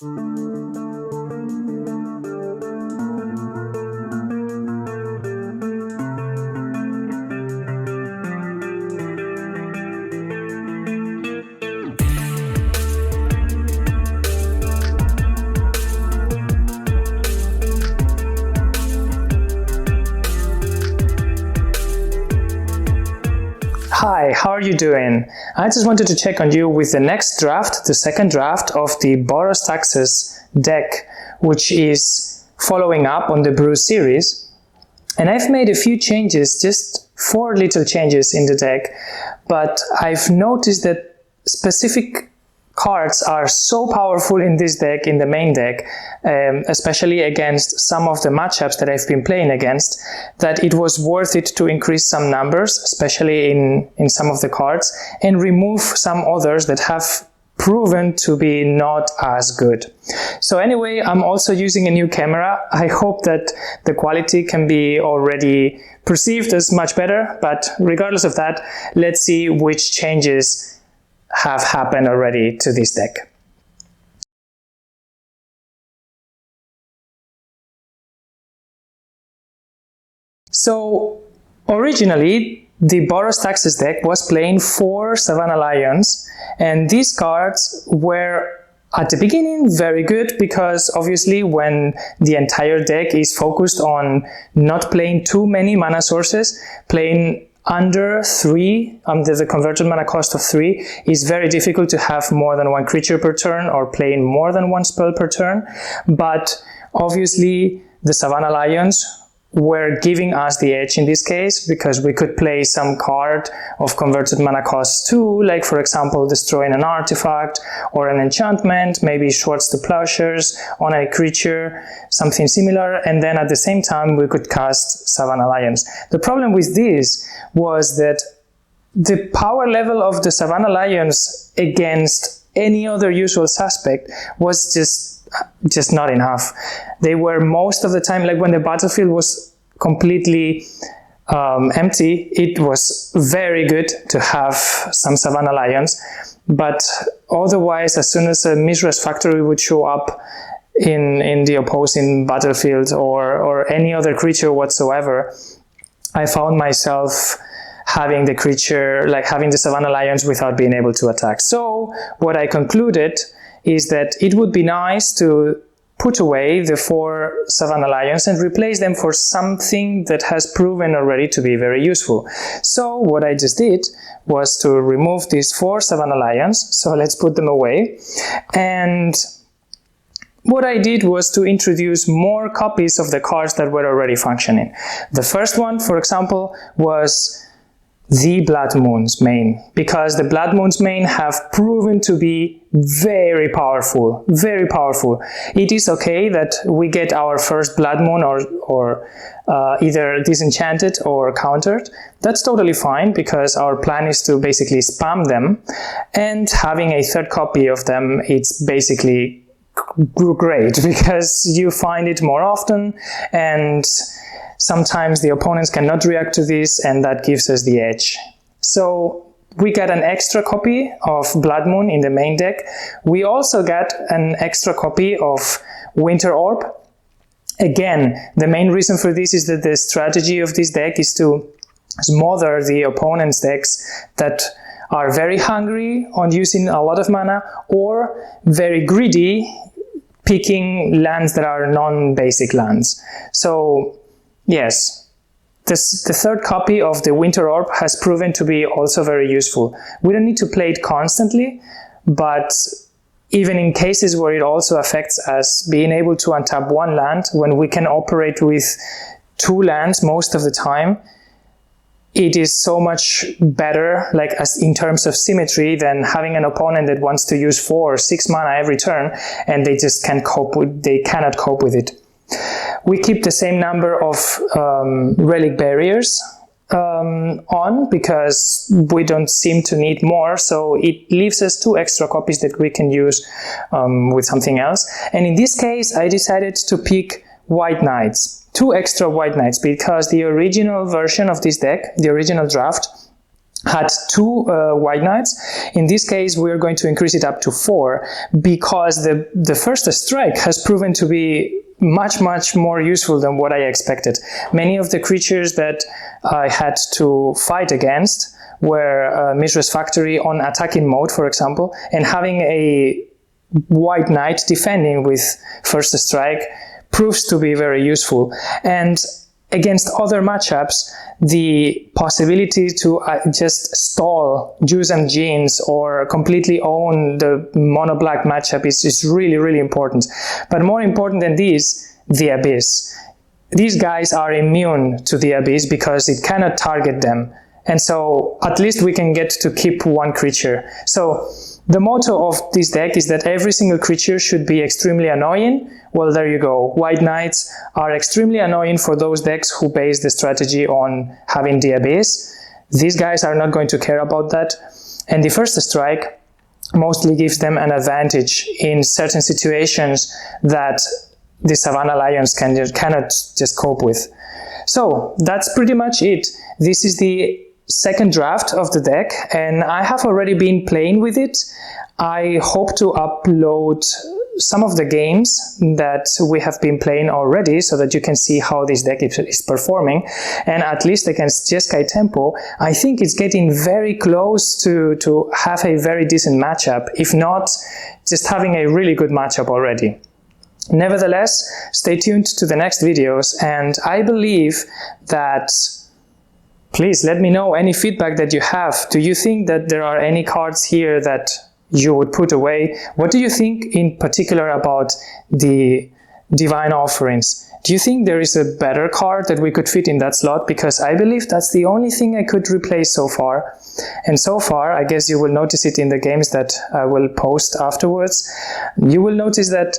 Hi, how are you doing? I just wanted to check on you with the next draft, the second draft of the Boros Taxes deck, which is following up on the Brew series. And I've made a few changes, just 4 little changes in the deck, but I've noticed that specific cards are so powerful in this deck, in the main deck, especially against some of the matchups that I've been playing against, that it was worth it to increase some numbers, especially in some of the cards, and remove some others that have proven to be not as good. So anyway, I'm also using a new camera. I hope that the quality can be already perceived as much better, but regardless of that, let's see which changes have happened already to this deck. So originally the Boros Taxes deck was playing 4 Savannah Lions, and these cards were at the beginning very good because obviously when the entire deck is focused on not playing too many mana sources, playing under 3, under the converted mana cost of 3, is very difficult to have more than 1 creature per turn or playing more than 1 spell per turn. But obviously the Savannah Lions were giving us the edge in this case, because we could play some card of converted mana cost 2, like for example destroying an artifact or an enchantment, maybe Schwartz the Plowshares on a creature, something similar, and then at the same time we could cast Savannah Lions. The problem with this was that the power level of the Savannah Lions against any other usual suspect was just not enough. They were most of the time, like when the battlefield was completely empty, it was very good to have some Savannah Lions, but otherwise, as soon as a Mizra's Factory would show up in the opposing battlefield or any other creature whatsoever, I found myself having the creature, like having the Savannah Lions without being able to attack. So what I concluded is that it would be nice to put away the 4 Savannah Lions and replace them for something that has proven already to be very useful. So what I just did was to remove these 4 Savannah Lions, so let's put them away, and what I did was to introduce more copies of the cards that were already functioning. The first one, for example, was the Blood Moon's main, because the Blood Moon's main have proven to be very powerful, very powerful. It is okay that we get our first Blood Moon or either disenchanted or countered. That's totally fine, because our plan is to basically spam them, and having a 3rd copy of them, it's basically great, because you find it more often, and sometimes the opponents cannot react to this, and that gives us the edge. So we got an extra copy of Blood Moon in the main deck. We also got an extra copy of Winter Orb. Again, the main reason for this is that the strategy of this deck is to smother the opponent's decks that are very hungry on using a lot of mana or very greedy, picking lands that are non-basic lands. So yes, the 3rd copy of the Winter Orb has proven to be also very useful. We don't need to play it constantly, but even in cases where it also affects us, being able to untap 1 land when we can operate with 2 lands most of the time, it is so much better, like as in terms of symmetry, than having an opponent that wants to use 4 or 6 mana every turn and they just cannot cope with it. We keep the same number of relic barriers on, because we don't seem to need more, so it leaves us 2 extra copies that we can use with something else. And in this case I decided to pick White Knights, 2 extra White Knights, because the original version of this deck, the original draft, had 2 white knights. In this case, we're going to increase it up to 4 because the first strike has proven to be much more useful than what I expected. Many of the creatures that I had to fight against were Mishra's Factory on attacking mode, for example, and having a white knight defending with first strike proves to be very useful. And against other matchups, the possibility to just stall Juice and Jeans or completely own the mono-black matchup is really important. But more important than this, the Abyss. These guys are immune to the Abyss because it cannot target them. And so at least we can get to keep 1 creature. So the motto of this deck is that every single creature should be extremely annoying. Well, there you go. White Knights are extremely annoying for those decks who base the strategy on having the Abyss. These guys are not going to care about that. And the first strike mostly gives them an advantage in certain situations that the Savannah Lions cannot just cope with. So that's pretty much it. This is the second draft of the deck, and I have already been playing with it. I hope to upload some of the games that we have been playing already so that you can see how this deck is performing. And at least against Jeskai Tempo, I think it's getting very close to have a very decent matchup, if not just having a really good matchup already. Nevertheless, stay tuned to the next videos, and I believe that please let me know any feedback that you have. Do you think that there are any cards here that you would put away? What do you think in particular about the Divine Offerings? Do you think there is a better card that we could fit in that slot? Because I believe that's the only thing I could replace so far. And so far, I guess you will notice it in the games that I will post afterwards. You will notice that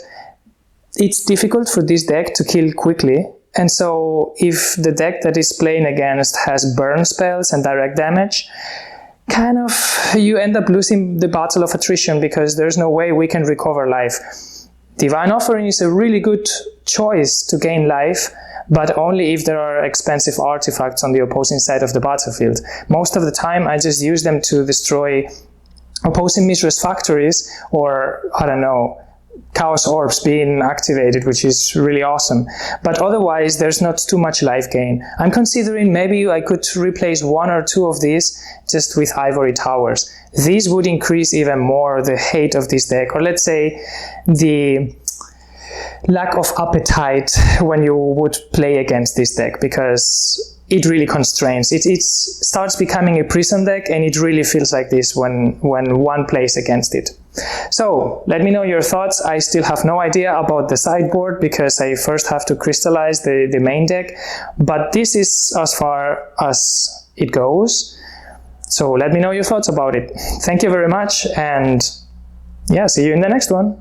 it's difficult for this deck to kill quickly. And so if the deck that is playing against has burn spells and direct damage, kind of you end up losing the battle of attrition because there's no way we can recover life. Divine Offering is a really good choice to gain life, but only if there are expensive artifacts on the opposing side of the battlefield. Most of the time I just use them to destroy opposing Mishra's Factories, or I don't know, Chaos Orbs being activated, which is really awesome. But otherwise, there's not too much life gain. I'm considering maybe I could replace 1 or 2 of these just with Ivory Towers. These would increase even more the hate of this deck, or let's say the lack of appetite when you would play against this deck, because it really constrains. It starts becoming a prison deck, and it really feels like this when one plays against it. So let me know your thoughts. I still have no idea about the sideboard because I first have to crystallize the main deck, but this is as far as it goes. So let me know your thoughts about it. Thank you very much, and yeah, see you in the next one.